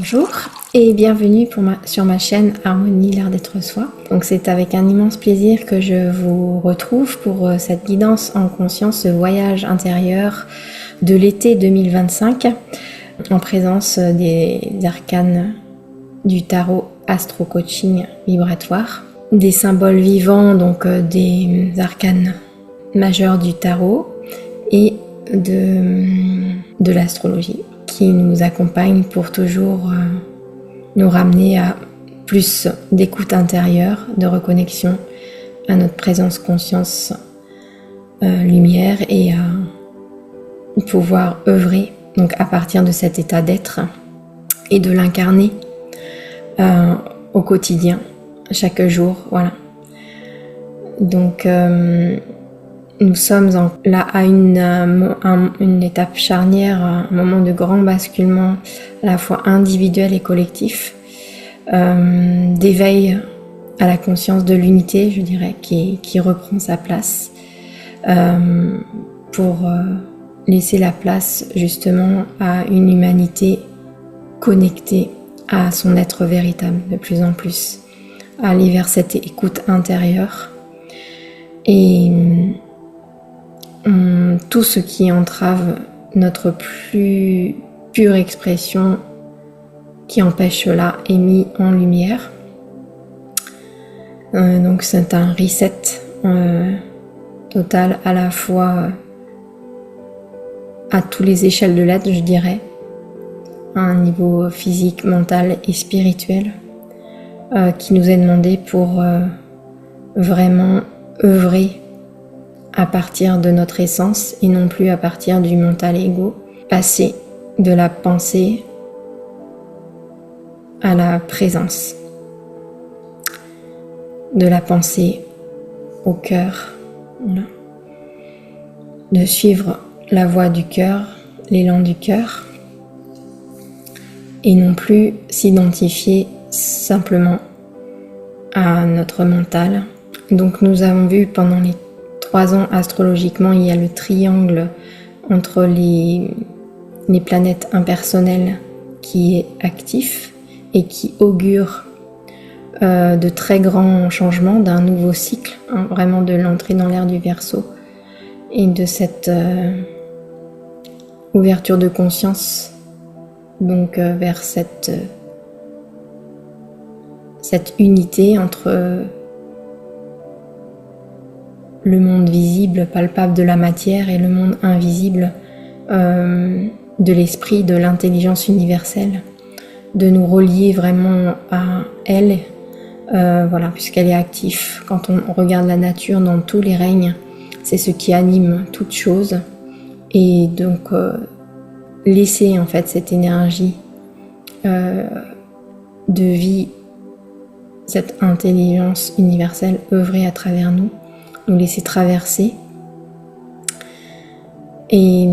Bonjour et bienvenue sur ma chaîne Harmonie, l'art d'être soi. Donc c'est avec un immense plaisir que je vous retrouve pour cette guidance en conscience, ce voyage intérieur de l'été 2025 en présence des arcanes du tarot Astro Coaching Vibratoire, des symboles vivants, donc des arcanes majeurs du tarot et de l'astrologie, qui nous accompagne pour toujours nous ramener à plus d'écoute intérieure, de reconnexion à notre présence conscience lumière et à pouvoir œuvrer donc à partir de cet état d'être et de l'incarner au quotidien, chaque jour, voilà. Donc nous sommes là à une étape charnière, un moment de grand basculement à la fois individuel et collectif, d'éveil à la conscience de l'unité, je dirais, qui reprend sa place, pour laisser la place justement à une humanité connectée à son être véritable de plus en plus, à aller vers cette écoute intérieure et tout ce qui entrave notre plus pure expression, qui empêche cela, est mis en lumière. Donc c'est un reset total, à la fois à tous les échelles de l'être, je dirais, à un niveau physique, mental et spirituel, qui nous est demandé pour vraiment œuvrer à partir de notre essence et non plus à partir du mental ego, passer de la pensée à la présence, de la pensée au cœur, voilà. De suivre la voie du cœur, l'élan du cœur, et non plus s'identifier simplement à notre mental. Donc nous avons vu pendant les 3 ans astrologiquement, il y a le triangle entre les planètes impersonnelles qui est actif et qui augure de très grands changements, d'un nouveau cycle, hein, vraiment de l'entrée dans l'ère du Verseau et de cette ouverture de conscience, donc vers cette unité entre le monde visible, palpable de la matière, et le monde invisible de l'esprit, de l'intelligence universelle, de nous relier vraiment à elle, voilà, puisqu'elle est active. Quand on regarde la nature dans tous les règnes, c'est ce qui anime toute chose, et donc laisser en fait cette énergie de vie, cette intelligence universelle œuvrer à travers nous, nous laisser traverser, et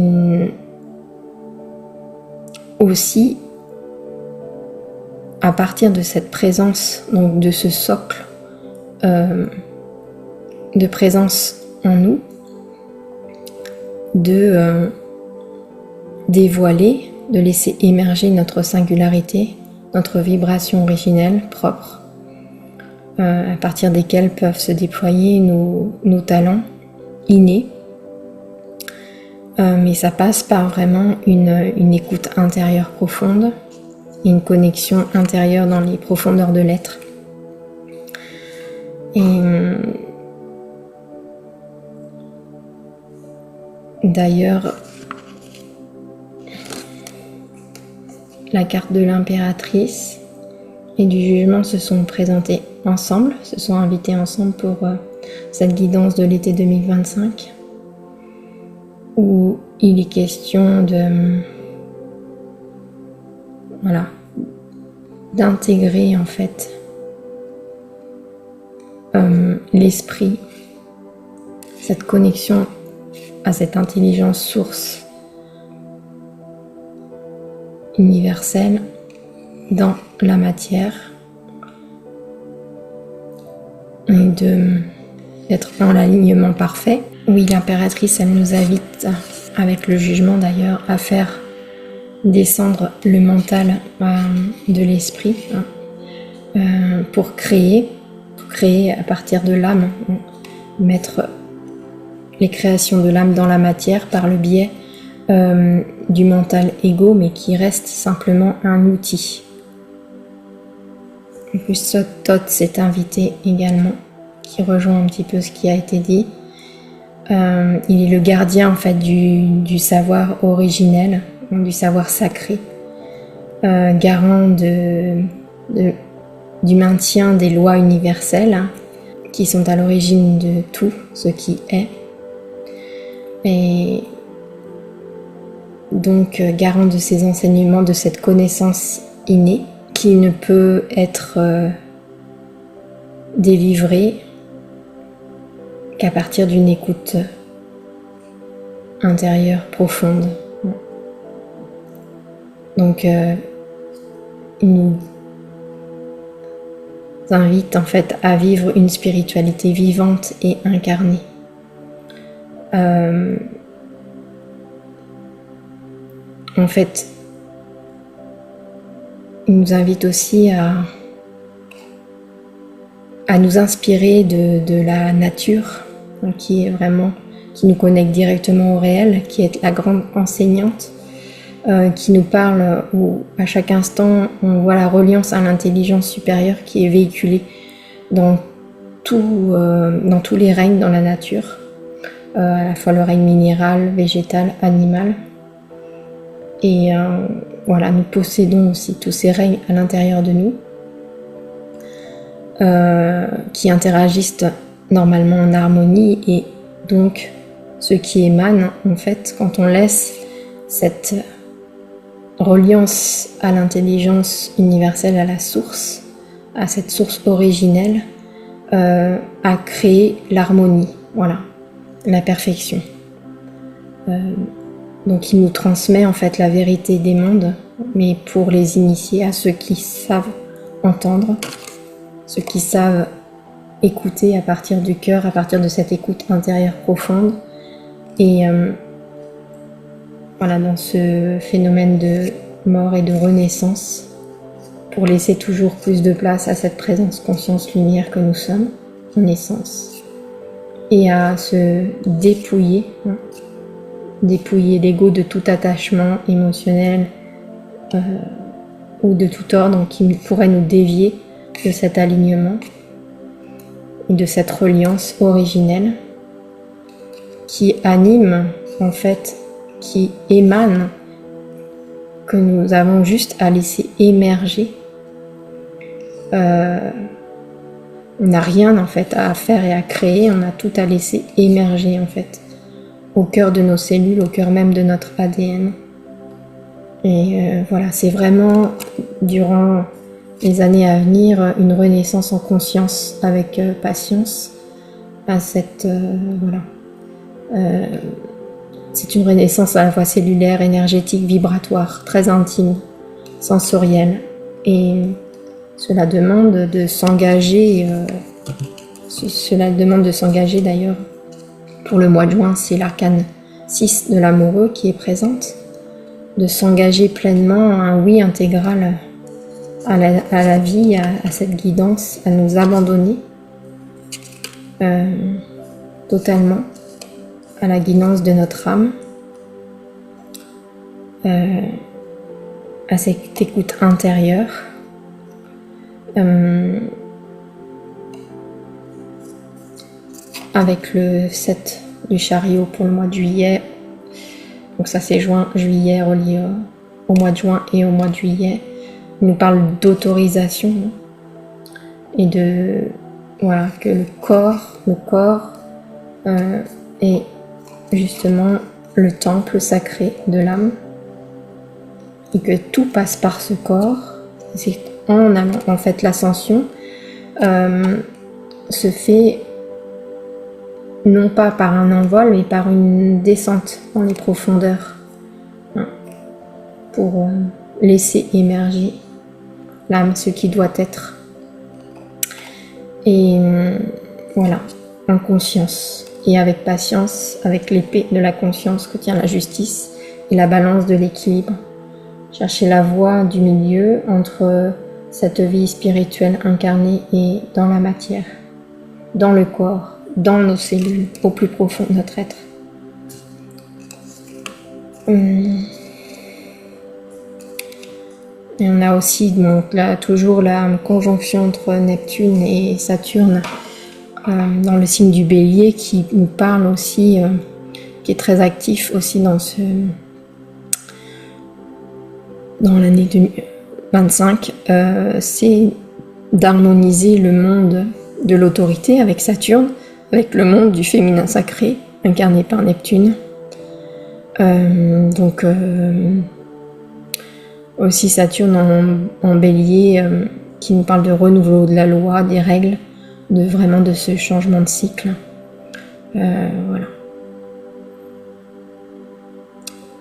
aussi à partir de cette présence, donc de ce socle de présence en nous, de dévoiler, de laisser émerger notre singularité, notre vibration originelle propre, à partir desquels peuvent se déployer nos talents innés. Mais ça passe par vraiment une écoute intérieure profonde, une connexion intérieure dans les profondeurs de l'être. Et d'ailleurs, la carte de l'impératrice et du jugement se sont présentés ensemble, se sont invités ensemble pour cette guidance de l'été 2025, où il est question d'intégrer en fait l'esprit, cette connexion à cette intelligence source universelle dans la matière, et d'être dans l'alignement parfait. Oui, l'impératrice, elle nous invite, avec le jugement d'ailleurs, à faire descendre le mental de l'esprit pour créer à partir de l'âme, mettre les créations de l'âme dans la matière par le biais du mental égo, mais qui reste simplement un outil. En plus, Thoth s'est invité également, qui rejoint un petit peu ce qui a été dit. Il est le gardien en fait du savoir originel, du savoir sacré, garant du maintien des lois universelles qui sont à l'origine de tout ce qui est, et donc garant de ces enseignements, de cette connaissance innée qui ne peut être délivrée qu'à partir d'une écoute intérieure profonde. Donc il nous invite en fait à vivre une spiritualité vivante et incarnée. En fait, il nous invite aussi à nous inspirer de la nature, qui nous connecte directement au réel, qui est la grande enseignante, qui nous parle où à chaque instant on voit la reliance à l'intelligence supérieure qui est véhiculée dans tous les règnes dans la nature, à la fois le règne minéral, végétal, animal. Et voilà, nous possédons aussi tous ces règnes à l'intérieur de nous, qui interagissent normalement en harmonie, et donc ce qui émane, en fait, quand on laisse cette reliance à l'intelligence universelle, à la source, à cette source originelle, à créer l'harmonie, voilà, la perfection. Donc il nous transmet en fait la vérité des mondes, mais pour les initier, à ceux qui savent entendre, ceux qui savent écouter à partir du cœur, à partir de cette écoute intérieure profonde. Et voilà, dans ce phénomène de mort et de renaissance, pour laisser toujours plus de place à cette présence conscience lumière que nous sommes en essence, et à se dépouiller l'ego de tout attachement émotionnel ou de tout ordre qui pourrait nous dévier de cet alignement et de cette reliance originelle qui anime, en fait, qui émane, que nous avons juste à laisser émerger. On n'a rien en fait à faire et à créer, on a tout à laisser émerger en fait, au cœur de nos cellules, au cœur même de notre ADN. Et voilà, c'est vraiment durant les années à venir une renaissance en conscience avec patience à cette c'est une renaissance à la fois cellulaire, énergétique, vibratoire, très intime, sensorielle, et cela demande de s'engager. Cela demande de s'engager d'ailleurs. Pour le mois de juin, c'est l'arcane 6 de l'amoureux qui est présente, de s'engager pleinement à un oui intégral à la vie, à cette guidance, à nous abandonner totalement à la guidance de notre âme, à cette écoute intérieure, avec le 7 du chariot pour le mois de juillet. Donc ça c'est juin, juillet relié au mois de juin et au mois de juillet. Il nous parle d'autorisation et de voilà, que le corps est justement le temple sacré de l'âme et que tout passe par ce corps. C'est en allant, en fait, l'ascension se fait non pas par un envol, mais par une descente dans les profondeurs, pour laisser émerger l'âme, ce qui doit être. Et voilà, en conscience et avec patience, avec l'épée de la conscience que tient la justice et la balance de l'équilibre, chercher la voie du milieu entre cette vie spirituelle incarnée et dans la matière, dans le corps, dans nos cellules, au plus profond de notre être. Et on a aussi donc là toujours la conjonction entre Neptune et Saturne dans le signe du Bélier qui nous parle aussi, qui est très actif aussi dans l'année 2025, c'est d'harmoniser le monde de l'autorité avec Saturne, avec le monde du féminin sacré incarné par Neptune. Aussi Saturne en Bélier qui nous parle de renouveau de la loi, des règles, de ce changement de cycle. Voilà.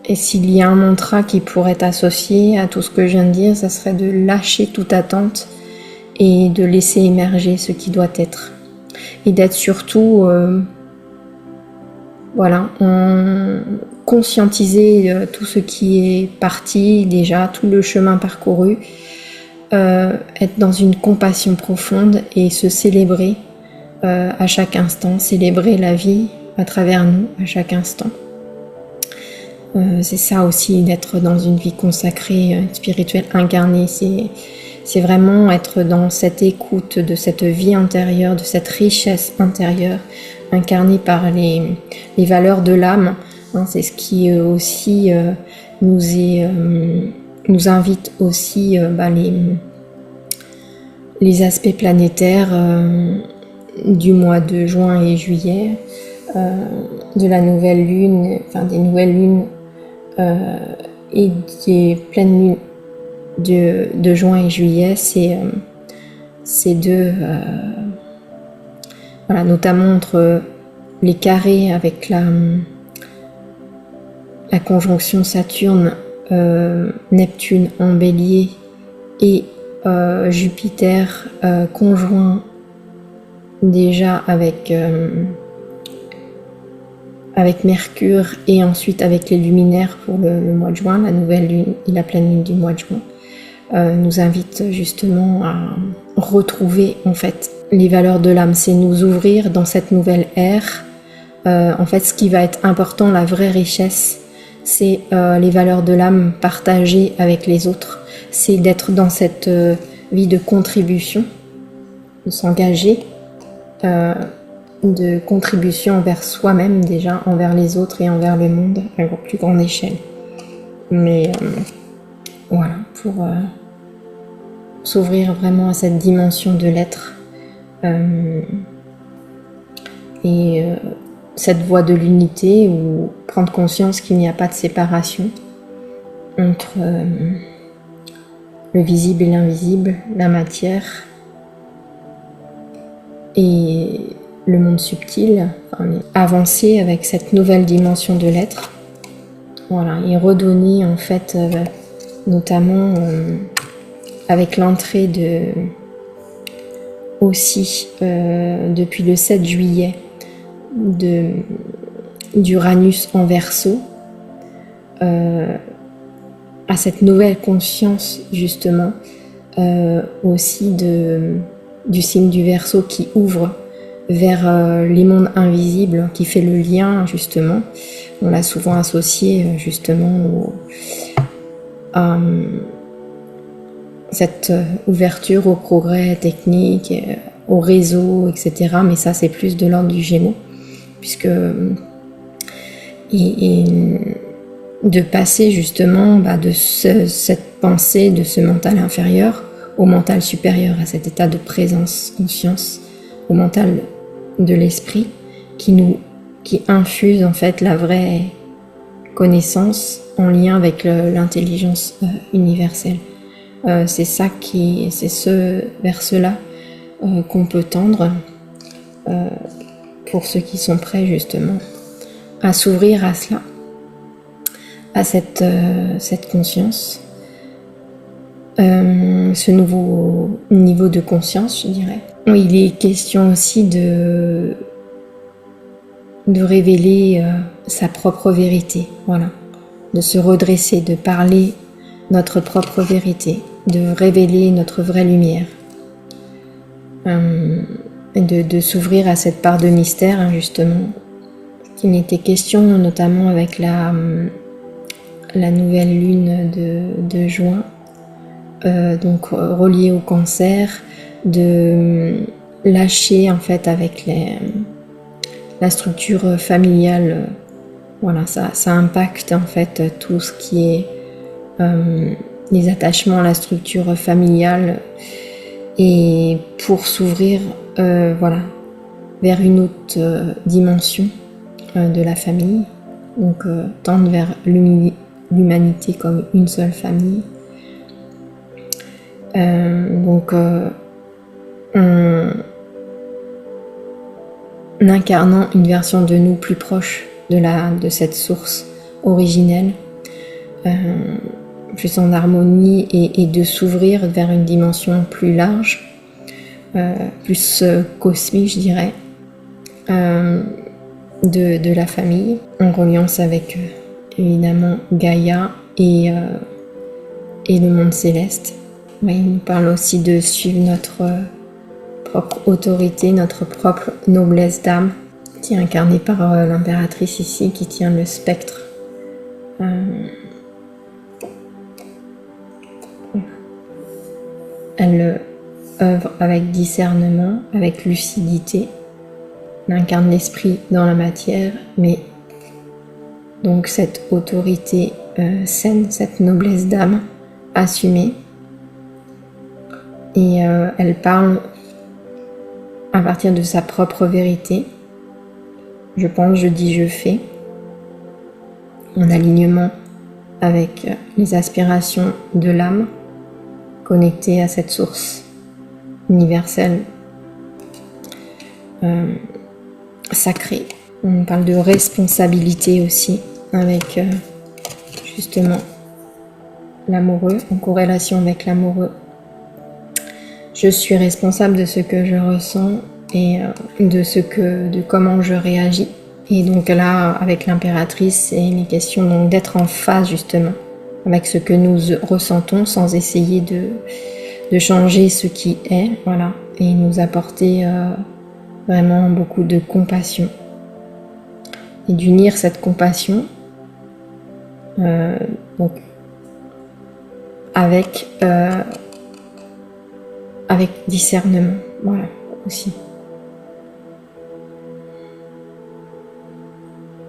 Et s'il y a un mantra qui pourrait être associé à tout ce que je viens de dire, ça serait de lâcher toute attente et de laisser émerger ce qui doit être. Et d'être surtout conscientiser tout ce qui est parti déjà, tout le chemin parcouru, être dans une compassion profonde et se célébrer à chaque instant, célébrer la vie à travers nous à chaque instant. C'est ça aussi d'être dans une vie consacrée, spirituelle, incarnée, c'est vraiment être dans cette écoute de cette vie intérieure, de cette richesse intérieure, incarnée par les valeurs de l'âme. C'est ce qui aussi nous invite aussi les aspects planétaires du mois de juin et juillet, de la nouvelle lune, des nouvelles lunes et des pleines lunes de juin et juillet, c'est notamment entre les carrés avec la conjonction Saturne, Neptune en Bélier et Jupiter conjoint déjà avec Mercure et ensuite avec les luminaires pour le mois de juin, la nouvelle lune et la pleine lune du mois de juin, nous invite justement à retrouver en fait les valeurs de l'âme, c'est nous ouvrir dans cette nouvelle ère. En fait, ce qui va être important, la vraie richesse, c'est les valeurs de l'âme partagées avec les autres. C'est d'être dans cette vie de contribution, de s'engager, de contribution envers soi-même déjà, envers les autres et envers le monde à une plus grande échelle. Mais voilà, pour s'ouvrir vraiment à cette dimension de l'être et cette voie de l'unité, ou prendre conscience qu'il n'y a pas de séparation entre le visible et l'invisible, la matière et le monde subtil, avancer avec cette nouvelle dimension de l'être, voilà, et redonner en fait notamment avec l'entrée aussi depuis le 7 juillet d'Uranus en Verseau, à cette nouvelle conscience justement aussi du signe du Verseau qui ouvre vers les mondes invisibles, qui fait le lien justement. On l'a souvent associé justement à cette ouverture au progrès technique, au réseau, etc. Mais ça, c'est plus de l'ordre du Gémeaux, puisque et de passer justement de cette pensée, de ce mental inférieur au mental supérieur, à cet état de présence, conscience, au mental de l'esprit qui infuse en fait la vraie connaissance en lien avec l'intelligence universelle. C'est ce vers cela qu'on peut tendre pour ceux qui sont prêts justement à s'ouvrir à cela, à cette conscience, ce nouveau niveau de conscience, je dirais. Il est question aussi de révéler sa propre vérité, voilà, de se redresser, de parler notre propre vérité, de révéler notre vraie lumière, et de s'ouvrir à cette part de mystère, hein, justement, qu'il n'était question, notamment avec la nouvelle lune de juin, donc reliée au cancer, de lâcher en fait avec la structure familiale. Voilà, ça impacte en fait tout ce qui est les attachements à la structure familiale, et pour s'ouvrir voilà, vers une autre dimension de la famille, donc tendre vers l'humanité comme une seule famille. Donc en incarnant une version de nous plus proche de cette source originelle, plus en harmonie, et de s'ouvrir vers une dimension plus large, plus cosmique, je dirais, de la famille, en reliance avec évidemment Gaïa et le monde céleste. Oui, il nous parle aussi de suivre notre propre autorité, notre propre noblesse d'âme, qui est incarnée par l'impératrice ici, qui tient le spectre. Elle œuvre avec discernement, avec lucidité. Elle incarne l'esprit dans la matière, mais donc cette autorité saine, cette noblesse d'âme assumée. Et elle parle à partir de sa propre vérité. Je pense, je dis, je fais, en alignement avec les aspirations de l'âme, connectée à cette source universelle sacrée. On parle de responsabilité aussi, avec justement l'amoureux, en corrélation avec l'amoureux. Je suis responsable de ce que je ressens et de comment je réagis. Et donc là, avec l'impératrice, c'est une question donc d'être en phase justement avec ce que nous ressentons, sans essayer de changer ce qui est, voilà, et nous apporter vraiment beaucoup de compassion, et d'unir cette compassion donc avec discernement, voilà, aussi.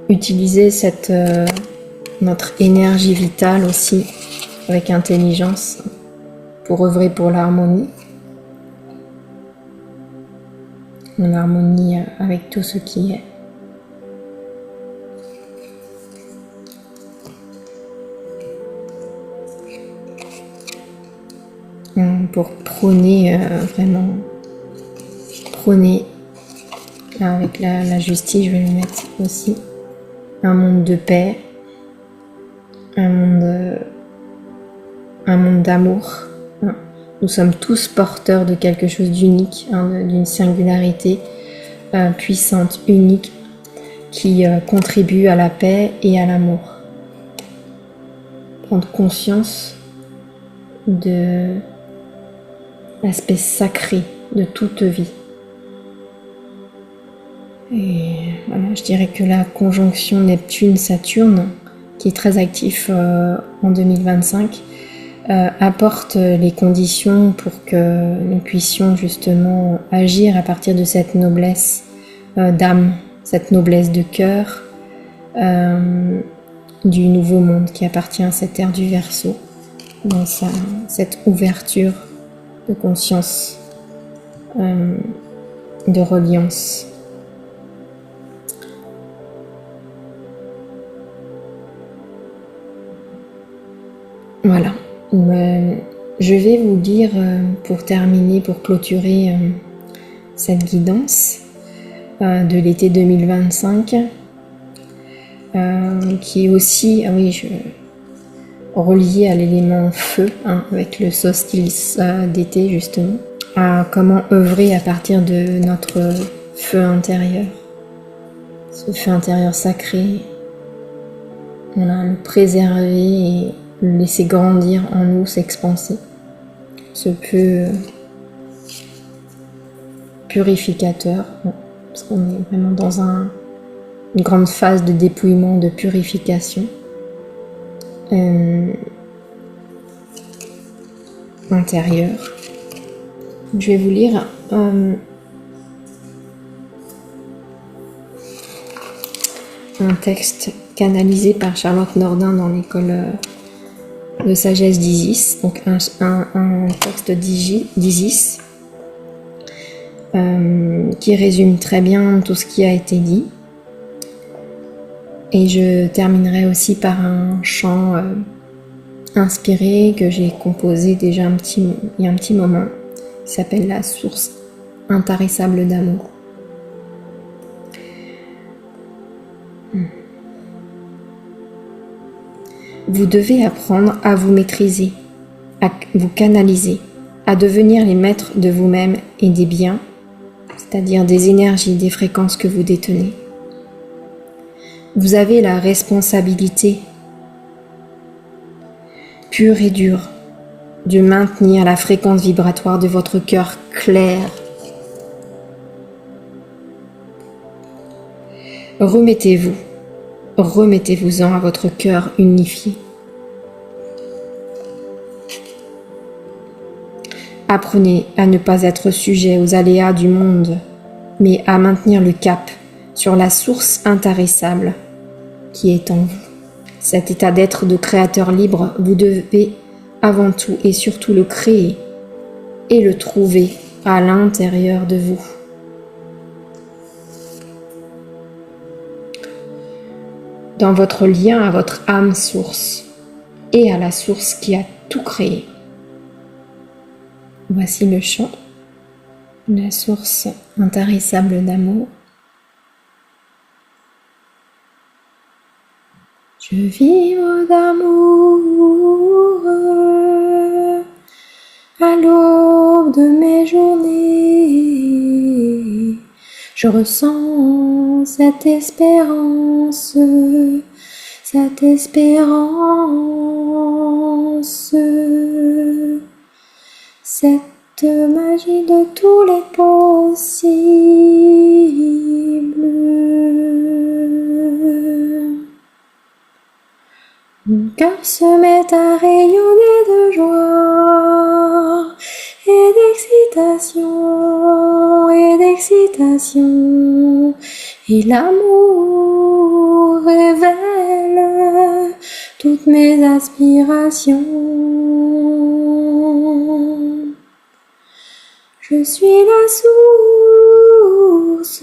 Utiliser notre énergie vitale aussi avec intelligence pour œuvrer pour l'harmonie, en harmonie avec tout ce qui est. Pour prôner, vraiment prôner, avec la justice, je vais le mettre aussi, un monde de paix, un monde d'amour. Nous sommes tous porteurs de quelque chose d'unique, d'une singularité puissante, unique, qui contribue à la paix et à l'amour. Prendre conscience de l'aspect sacré de toute vie. Et voilà, je dirais que la conjonction Neptune-Saturne, qui est très actif en 2025, apporte les conditions pour que nous puissions justement agir à partir de cette noblesse d'âme, cette noblesse de cœur du nouveau monde qui appartient à cette ère du Verseau, dans cette ouverture de conscience, de reliance. Voilà. Je vais vous dire, pour terminer, pour clôturer cette guidance de l'été 2025, qui est aussi, relié à l'élément feu, avec le solstice d'été justement, à comment œuvrer à partir de notre feu intérieur, ce feu intérieur sacré, le préserver et laisser grandir en nous, s'expanser. Ce peu purificateur, parce qu'on est vraiment dans une grande phase de dépouillement, de purification intérieure. Je vais vous lire un texte canalisé par Charlotte Nordin dans l'école de sagesse d'Isis, donc un texte d'Isis qui résume très bien tout ce qui a été dit. Et je terminerai aussi par un chant inspiré que j'ai composé déjà il y a un petit moment, qui s'appelle La source intarissable d'amour. Vous devez apprendre à vous maîtriser, à vous canaliser, à devenir les maîtres de vous-même et des biens, c'est-à-dire des énergies, des fréquences que vous détenez. Vous avez la responsabilité pure et dure de maintenir la fréquence vibratoire de votre cœur clair. Remettez-vous-en à votre cœur unifié. Apprenez à ne pas être sujet aux aléas du monde, mais à maintenir le cap sur la source intarissable qui est en vous. Cet état d'être de créateur libre, vous devez avant tout et surtout le créer et le trouver à l'intérieur de vous. Dans votre lien à votre âme source et à la source qui a tout créé. Voici le chant, la source intarissable d'amour. Je vibre d'amour à l'aube de mes journées. Je ressens cette espérance, cette magie de tous les possibles. Mon cœur se met à rayonner de joie et d'excitation, et l'amour révèle toutes mes aspirations. Je suis la source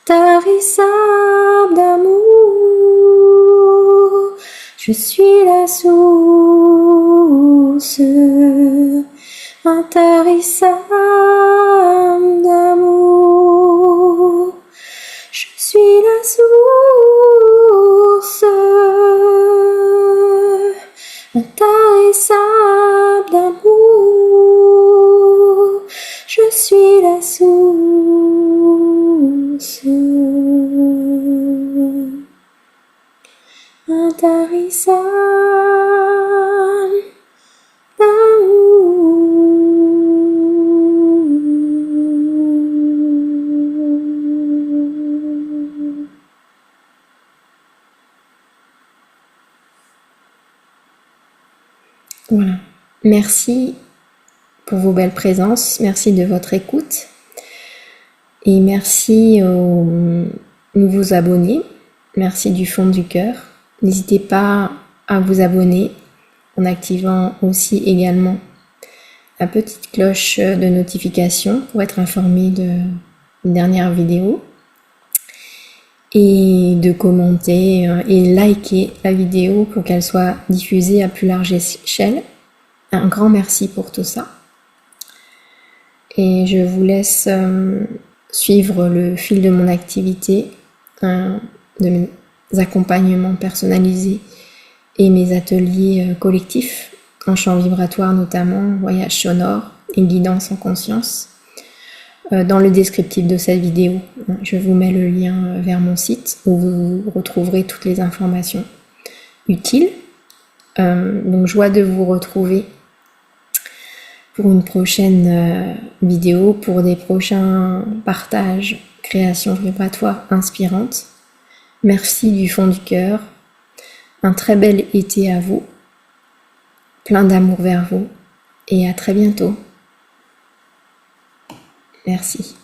intarissable d'amour. Je suis la source intarissable d'amour. Je suis la source intarissable d'amour. Je suis la source intarissable d'amour. Voilà. Merci pour vos belles présences, merci de votre écoute et merci aux nouveaux abonnés, merci du fond du cœur. N'hésitez pas à vous abonner en activant aussi également la petite cloche de notification pour être informé de dernières vidéos et de commenter et liker la vidéo pour qu'elle soit diffusée à plus large échelle. Un grand merci pour tout ça. Et je vous laisse suivre le fil de mon activité, de mes accompagnements personnalisés et mes ateliers collectifs en chant vibratoire notamment, voyage sonore et guidance en conscience. Dans le descriptif de cette vidéo, je vous mets le lien vers mon site où vous retrouverez toutes les informations utile. Donc joie de vous retrouver pour une prochaine vidéo, pour des prochains partages, créations vibratoires inspirantes. Merci du fond du cœur. Un très bel été à vous. Plein d'amour vers vous. Et à très bientôt. Merci.